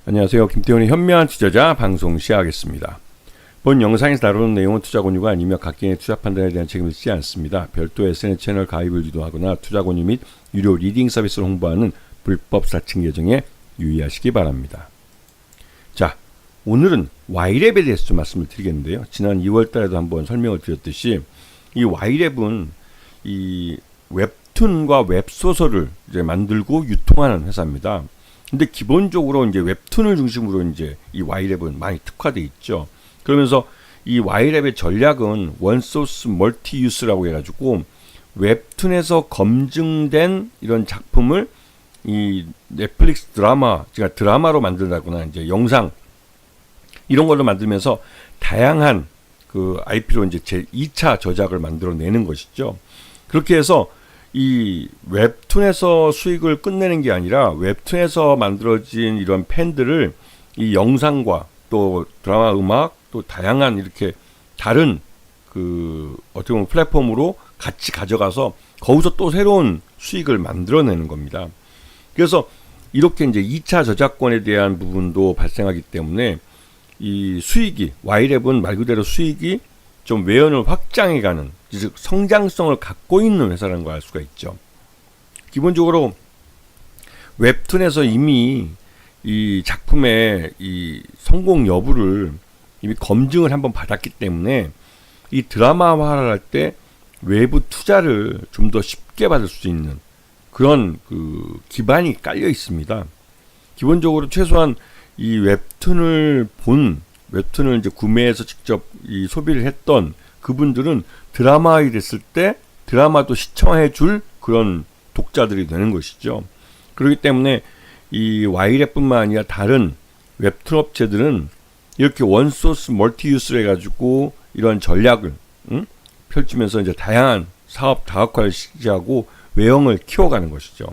안녕하세요. 김태훈의 현명한 투자자 방송 시작하겠습니다. 본 영상에서 다루는 내용은 투자 권유가 아니며 각개인의 투자 판단에 대한 책임을 지지 않습니다. 별도 SNS 채널 가입을 유도하거나 투자 권유 및 유료 리딩 서비스를 홍보하는 불법 사칭 계정에 유의하시기 바랍니다. 자, 오늘은 Y랩에 대해서 좀 말씀을 드리겠는데요. 지난 2월 달에도 한번 설명을 드렸듯이 이 Y랩은 이 웹툰과 웹소설을 이제 만들고 유통하는 회사입니다. 근데 기본적으로 이제 웹툰을 중심으로 이제 이 Y랩은 많이 특화되어 있죠. 그러면서 이 Y랩의 전략은 원소스 멀티유스라고 해가지고 웹툰에서 검증된 이런 작품을 이 넷플릭스 드라마, 제가 드라마로 만든다거나 이제 영상 이런 걸로 만들면서 다양한 그 IP로 이제 제 2차 저작을 만들어내는 것이죠. 그렇게 해서 이 웹툰에서 수익을 끝내는 게 아니라 웹툰에서 만들어진 이런 팬들을 이 영상과 또 드라마, 음악, 또 다양한 이렇게 다른 그 어떻게 보면 플랫폼으로 같이 가져가서 거기서 또 새로운 수익을 만들어내는 겁니다. 그래서 이렇게 이제 2차 저작권에 대한 부분도 발생하기 때문에 이 수익이 Y랩은 말 그대로 수익이 좀 외연을 확장해가는, 즉 성장성을 갖고 있는 회사라는 걸 알 수가 있죠. 기본적으로 웹툰에서 이미 이 작품의 이 성공 여부를 이미 검증을 한번 받았기 때문에 이 드라마화를 할 때 외부 투자를 좀 더 쉽게 받을 수 있는 그런 그 기반이 깔려 있습니다. 기본적으로 최소한 이 웹툰을 이제 구매해서 직접 이 소비를 했던 그분들은 드라마화 됐을 때 드라마도 시청해 줄 그런 독자들이 되는 것이죠. 그렇기 때문에 이 Y랩뿐만 아니라 다른 웹툰 업체들은 이렇게 원소스 멀티유스를 해가지고 이런 전략을 펼치면서 이제 다양한 사업 다각화를 실시하고 외형을 키워가는 것이죠.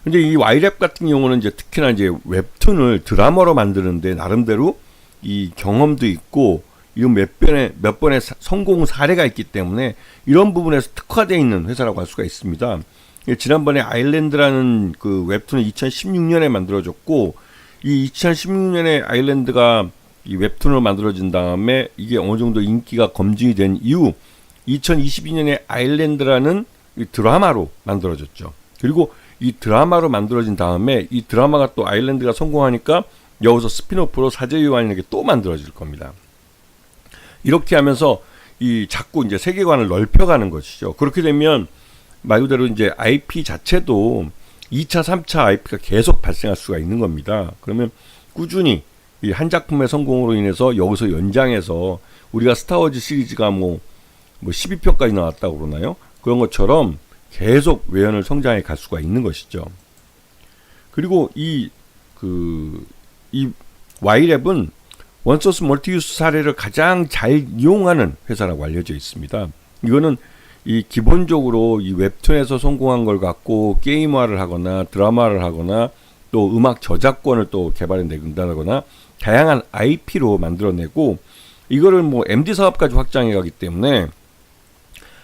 근데 이 Y랩 같은 경우는 이제 특히나 이제 웹툰을 드라마로 만드는데 나름대로 이 경험도 있고 이런 몇 번의 성공 사례가 있기 때문에 이런 부분에서 특화되어 있는 회사라고 할 수가 있습니다. 지난번에 아일랜드라는 그 웹툰을 2016년에 만들어졌고 이 2016년에 아일랜드가 이 웹툰으로 만들어진 다음에 이게 어느 정도 인기가 검증이 된 이후 2022년에 아일랜드라는 이 드라마로 만들어졌죠. 그리고 이 드라마로 만들어진 다음에 이 드라마가 또 아일랜드가 성공하니까 여기서 스피노프로 사제요한에게 또 만들어질 겁니다. 이렇게 하면서 이 자꾸 이제 세계관을 넓혀가는 것이죠. 그렇게 되면 말 그대로 이제 IP 자체도 2차, 3차 IP가 계속 발생할 수가 있는 겁니다. 그러면 꾸준히 이 한 작품의 성공으로 인해서 여기서 연장해서 우리가 스타워즈 시리즈가 뭐 12편까지 나왔다고 그러나요? 그런 것처럼 계속 외연을 성장해 갈 수가 있는 것이죠. 그리고 이 Y랩은 원소스 멀티유스 사례를 가장 잘 이용하는 회사라고 알려져 있습니다. 이거는 이 기본적으로 이 웹툰에서 성공한 걸 갖고 게임화를 하거나 드라마를 하거나 또 음악 저작권을 또 개발해 내는다거나 다양한 IP로 만들어내고 이거를 뭐 MD 사업까지 확장해 가기 때문에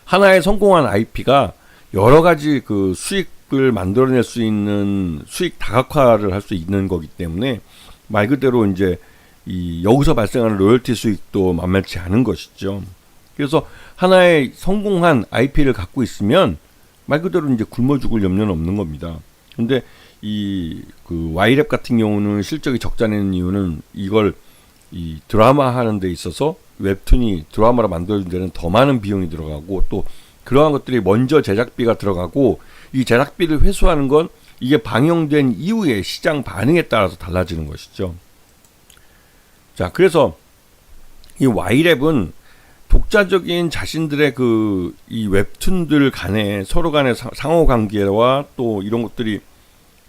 하나의 성공한 IP가 여러 가지 그 수익을 만들어낼 수 있는 수익 다각화를 할 수 있는 거기 때문에 말 그대로 이제 이 여기서 발생하는 로열티 수익도 만만치 않은 것이죠. 그래서 하나의 성공한 IP를 갖고 있으면 말 그대로 이제 굶어 죽을 염려는 없는 겁니다. 근데 이 그 Y랩 같은 경우는 실적이 적자내는 이유는 이걸 이 드라마 하는 데 있어서 웹툰이 드라마로 만들어진 데는 더 많은 비용이 들어가고 또 그러한 것들이 먼저 제작비가 들어가고 이 제작비를 회수하는 건 이게 방영된 이후에 시장 반응에 따라서 달라지는 것이죠. 자, 그래서 이 Y랩은 독자적인 자신들의 그 이 웹툰들 간에 서로 간의 상호 관계와 또 이런 것들이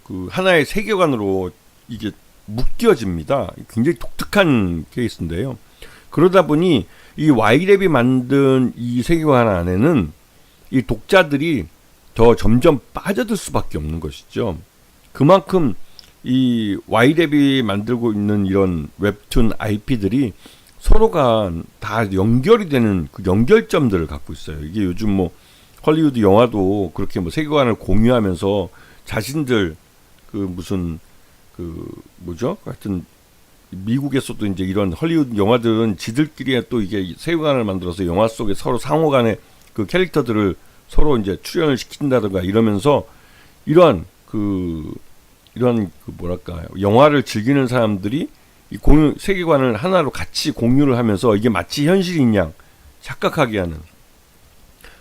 그 하나의 세계관으로 이게 묶여집니다. 굉장히 독특한 케이스인데요. 그러다 보니 이 Y랩이 만든 이 세계관 안에는 이 독자들이 더 점점 빠져들 수밖에 없는 것이죠. 그만큼 이 Y랩이 만들고 있는 이런 웹툰 IP들이 서로가 다 연결이 되는 그 연결점들을 갖고 있어요. 이게 요즘 뭐 헐리우드 영화도 그렇게 뭐 세계관을 공유하면서 자신들 그 무슨 뭐죠? 하여튼 미국에서도 이제 이런 헐리우드 영화들은 지들끼리 또 이게 세계관을 만들어서 영화 속에 서로 상호간에 그 캐릭터들을 서로 이제 출연을 시킨다든가 이러면서 이런 뭐랄까 영화를 즐기는 사람들이 이 세계관을 하나로 같이 공유를 하면서 이게 마치 현실인 양 착각하게 하는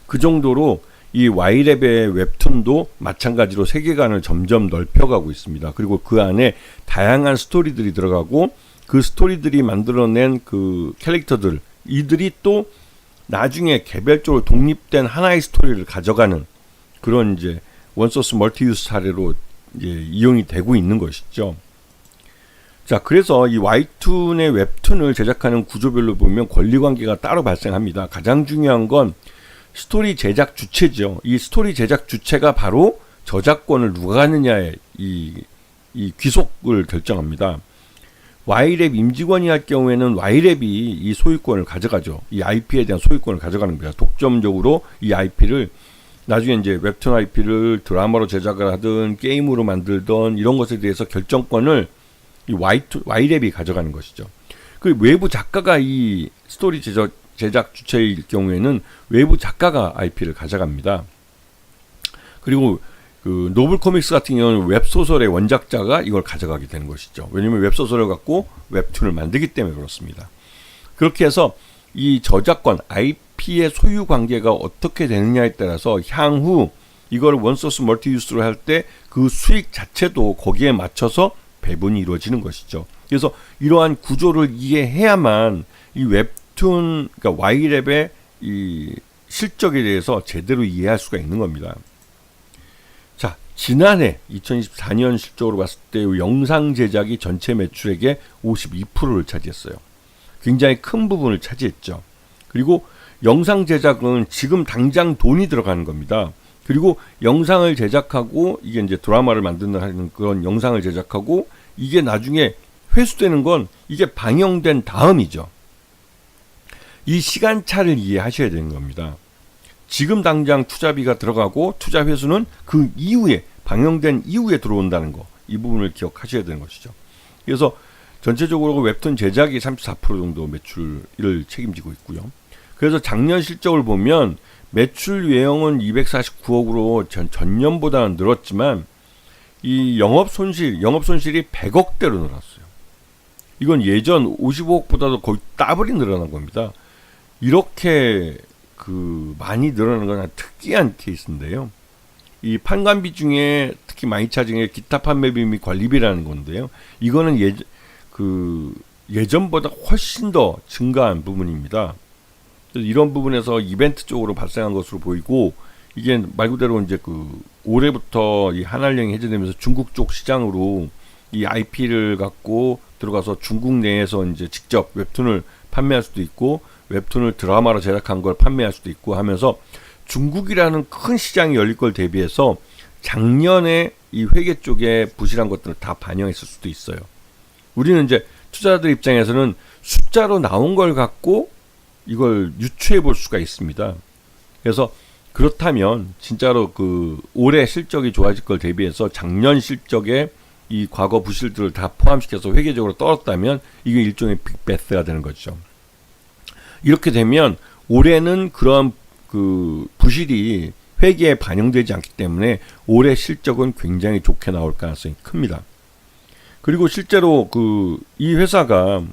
그 정도로 이 Y랩의 웹툰도 마찬가지로 세계관을 점점 넓혀가고 있습니다. 그리고 그 안에 다양한 스토리들이 들어가고 그 스토리들이 만들어낸 그 캐릭터들 이들이 또 나중에 개별적으로 독립된 하나의 스토리를 가져가는 그런 이제 원소스 멀티유스 사례로 이제 이용이 되고 있는 것이죠. 자, 그래서 이 Y툰의 웹툰을 제작하는 구조별로 보면 권리관계가 따로 발생합니다. 가장 중요한 건 스토리 제작 주체죠. 이 스토리 제작 주체가 바로 저작권을 누가 갖느냐의 이 귀속을 결정합니다. Y랩 임직원이 할 경우에는 Y랩이 이 소유권을 가져가죠. 이 IP에 대한 소유권을 가져가는 거야. 독점적으로 이 IP를 나중에 이제 웹툰 IP를 드라마로 제작을 하든 게임으로 만들든 이런 것에 대해서 결정권을 이 Y랩이 가져가는 것이죠. 그 외부 작가가 이 스토리 제작 주체일 경우에는 외부 작가가 IP를 가져갑니다. 그리고 그 노블 코믹스 같은 경우는 웹소설의 원작자가 이걸 가져가게 되는 것이죠. 왜냐하면 웹소설을 갖고 웹툰을 만들기 때문에 그렇습니다. 그렇게 해서 이 저작권, IP의 소유 관계가 어떻게 되느냐에 따라서 향후 이걸 원소스 멀티유스로 할 때 그 수익 자체도 거기에 맞춰서 배분이 이루어지는 것이죠. 그래서 이러한 구조를 이해해야만 이 웹툰, 그러니까 Y랩의 이 실적에 대해서 제대로 이해할 수가 있는 겁니다. 자, 지난해 2024년 실적으로 봤을 때 영상 제작이 전체 매출액의 52%를 차지했어요. 굉장히 큰 부분을 차지했죠. 그리고 영상 제작은 지금 당장 돈이 들어가는 겁니다. 그리고 영상을 제작하고 이게 이제 드라마를 만드는 그런 영상을 제작하고 이게 나중에 회수되는 건 이게 방영된 다음이죠. 이 시간차를 이해하셔야 되는 겁니다. 지금 당장 투자비가 들어가고 투자 회수는 그 이후에 방영된 이후에 들어온다는 거, 이 부분을 기억하셔야 되는 것이죠. 그래서 전체적으로 웹툰 제작이 34% 정도 매출을 책임지고 있고요. 그래서 작년 실적을 보면 매출 외형은 249억으로 전년보다는 늘었지만 이 영업 손실이 100억대로 늘었어요. 이건 예전 55억보다도 거의 더블이 늘어난 겁니다. 이렇게 많이 늘어나는 건 특이한 케이스인데요. 이 판관비 중에 특히 많이 차진 게 기타 판매비 및 관리비라는 건데요. 이거는 예전보다 훨씬 더 증가한 부분입니다. 이런 부분에서 이벤트 쪽으로 발생한 것으로 보이고 이게 말 그대로 이제 올해부터 이 한한령이 해제되면서 중국 쪽 시장으로 이 IP를 갖고 들어가서 중국 내에서 이제 직접 웹툰을 판매할 수도 있고 웹툰을 드라마로 제작한 걸 판매할 수도 있고 하면서 중국이라는 큰 시장이 열릴 걸 대비해서 작년에 이 회계 쪽에 부실한 것들을 다 반영했을 수도 있어요. 우리는 이제 투자자들 입장에서는 숫자로 나온 걸 갖고 이걸 유추해 볼 수가 있습니다. 그래서 그렇다면 진짜로 올해 실적이 좋아질 걸 대비해서 작년 실적에 이 과거 부실들을 다 포함시켜서 회계적으로 떨었다면 이게 일종의 빅베스가 되는 거죠. 이렇게 되면 올해는 그런 부실이 회계에 반영되지 않기 때문에 올해 실적은 굉장히 좋게 나올 가능성이 큽니다. 그리고 실제로 이 회사가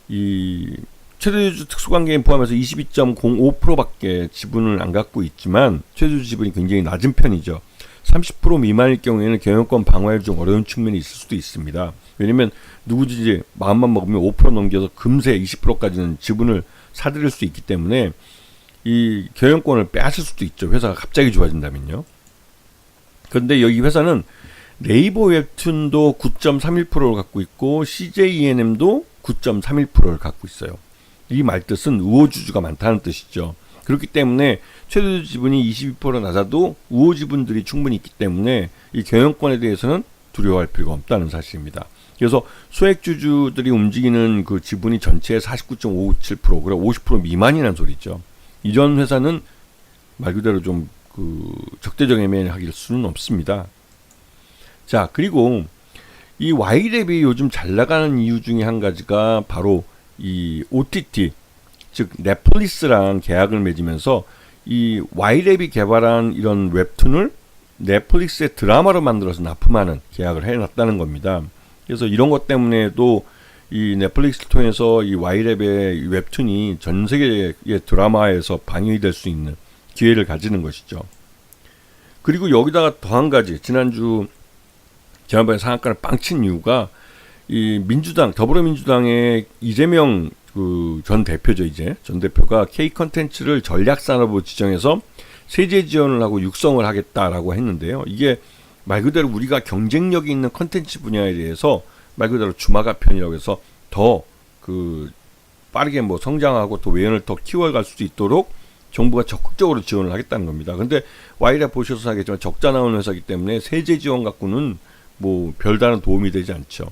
이 최대주주 특수관계인 포함해서 22.05%밖에 지분을 안 갖고 있지만 최대주주 지분이 굉장히 낮은 편이죠. 30% 미만일 경우에는 경영권 방어에 좀 어려운 측면이 있을 수도 있습니다. 왜냐면 누구든지 마음만 먹으면 5% 넘겨서 금세 20%까지는 지분을 사들일 수 있기 때문에 이 경영권을 빼앗을 수도 있죠. 회사가 갑자기 좋아진다면요. 그런데 여기 회사는 네이버 웹툰도 9.31%를 갖고 있고 CJENM도 9.31%를 갖고 있어요. 이 말뜻은 우호주주가 많다는 뜻이죠. 그렇기 때문에 최대주주 지분이 22% 낮아도 우호지분들이 충분히 있기 때문에 이 경영권에 대해서는 두려워할 필요가 없다는 사실입니다. 그래서 소액주주들이 움직이는 그 지분이 전체의 49.57%, 그래 50% 미만이라는 소리죠. 이전 회사는 말 그대로 좀 적대적 애매하길 수는 없습니다. 자, 그리고 이 Y랩이 요즘 잘 나가는 이유 중에 한 가지가 바로 이 OTT, 즉 넷플릭스랑 계약을 맺으면서 이 Y랩이 개발한 이런 웹툰을 넷플릭스의 드라마로 만들어서 납품하는 계약을 해놨다는 겁니다. 그래서 이런 것 때문에도 이 넷플릭스를 통해서 이 Y랩의 웹툰이 전 세계의 드라마에서 방영이 될 수 있는 기회를 가지는 것이죠. 그리고 여기다가 더 한 가지, 지난번에 상한가를 빵친 이유가 이 더불어민주당의 이재명 그 전 대표죠. 전 대표가 K 컨텐츠를 전략 산업으로 지정해서 세제 지원을 하고 육성을 하겠다라고 했는데요. 이게 말 그대로 우리가 경쟁력이 있는 컨텐츠 분야에 대해서 말 그대로 주마가편이라고 해서 더 그 빠르게 뭐 성장하고 또 외연을 더 키워갈 수 있도록 정부가 적극적으로 지원을 하겠다는 겁니다. 근데 Y랩 보셔서 하겠지만 적자 나오는 회사이기 때문에 세제 지원 갖고는 뭐 별다른 도움이 되지 않죠.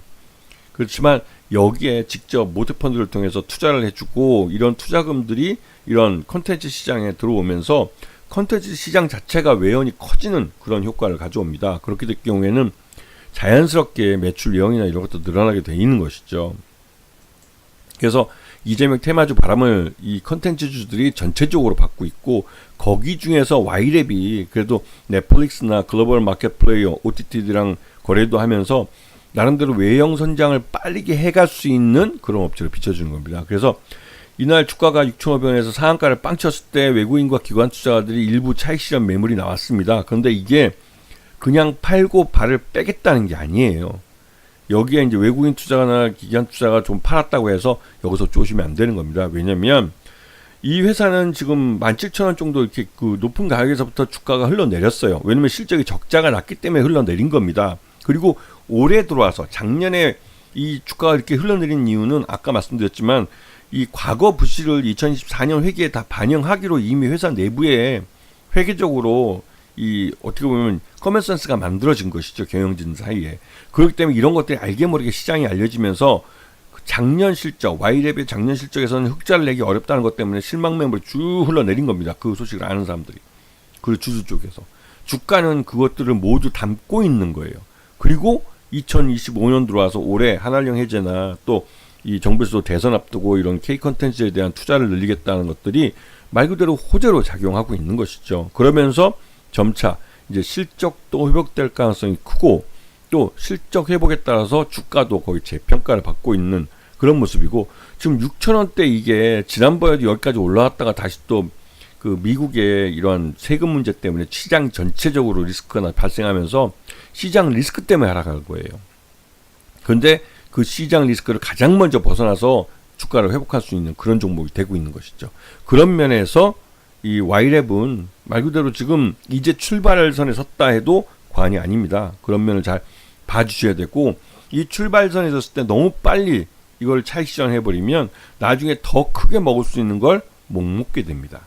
그렇지만 여기에 직접 모태펀드를 통해서 투자를 해주고 이런 투자금들이 이런 컨텐츠 시장에 들어오면서 컨텐츠 시장 자체가 외연이 커지는 그런 효과를 가져옵니다. 그렇게 될 경우에는 자연스럽게 매출 예언이나 이런 것도 늘어나게 돼 있는 것이죠. 그래서 이재명 테마주 바람을 이 컨텐츠주들이 전체적으로 받고 있고, 거기 중에서 Y랩이 그래도 넷플릭스나 글로벌 마켓 플레이어 OTT들이랑 거래도 하면서 나름대로 외형 선장을 빠르게 해갈 수 있는 그런 업체를 비춰주는 겁니다. 그래서 이날 주가가 6,500원에서 상한가를 빵 쳤을 때 외국인과 기관 투자자들이 일부 차익 실현 매물이 나왔습니다. 그런데 이게 그냥 팔고 발을 빼겠다는 게 아니에요. 여기에 이제 외국인 투자나 기관 투자가 좀 팔았다고 해서 여기서 쪼시면 안 되는 겁니다. 왜냐면 이 회사는 지금 17,000원 정도 이렇게 그 높은 가격에서부터 주가가 흘러내렸어요. 왜냐면 실적이 적자가 났기 때문에 흘러내린 겁니다. 그리고 올해 들어와서 작년에 이 주가가 이렇게 흘러내린 이유는 아까 말씀드렸지만 이 과거 부실을 2024년 회계에 다 반영하기로 이미 회사 내부에 회계적으로 이 어떻게 보면 커먼센스가 만들어진 것이죠. 경영진 사이에. 그렇기 때문에 이런 것들이 알게 모르게 시장에 알려지면서 작년 실적, Y랩의 작년 실적에서는 흑자를 내기 어렵다는 것 때문에 실망 매물이 쭉 흘러내린 겁니다. 그 소식을 아는 사람들이. 그리고 주주 쪽에서. 주가는 그것들을 모두 담고 있는 거예요. 그리고 2025년 들어와서 올해 한한령 해제나 또 이 정부에서도 대선 앞두고 이런 K 컨텐츠에 대한 투자를 늘리겠다는 것들이 말 그대로 호재로 작용하고 있는 것이죠. 그러면서 점차 이제 실적도 회복될 가능성이 크고 또 실적 회복에 따라서 주가도 거의 재평가를 받고 있는 그런 모습이고, 지금 6,000원대 이게 지난번에도 여기까지 올라왔다가 다시 또 그 미국의 이러한 세금 문제 때문에 시장 전체적으로 리스크가 발생하면서 시장 리스크 때문에 하락한 거예요. 그런데 그 시장 리스크를 가장 먼저 벗어나서 주가를 회복할 수 있는 그런 종목이 되고 있는 것이죠. 그런 면에서 이 Y랩은 말 그대로 지금 이제 출발선에 섰다 해도 과언이 아닙니다. 그런 면을 잘 봐주셔야 되고, 이 출발선에 섰을 때 너무 빨리 이걸 차익 실현해버리면 나중에 더 크게 먹을 수 있는 걸 못 먹게 됩니다.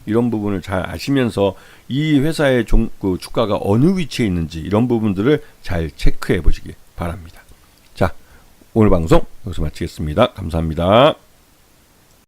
이런 부분을 잘 아시면서 이 회사의 그 주가가 어느 위치에 있는지 이런 부분들을 잘 체크해 보시기 바랍니다. 자, 오늘 방송 여기서 마치겠습니다. 감사합니다.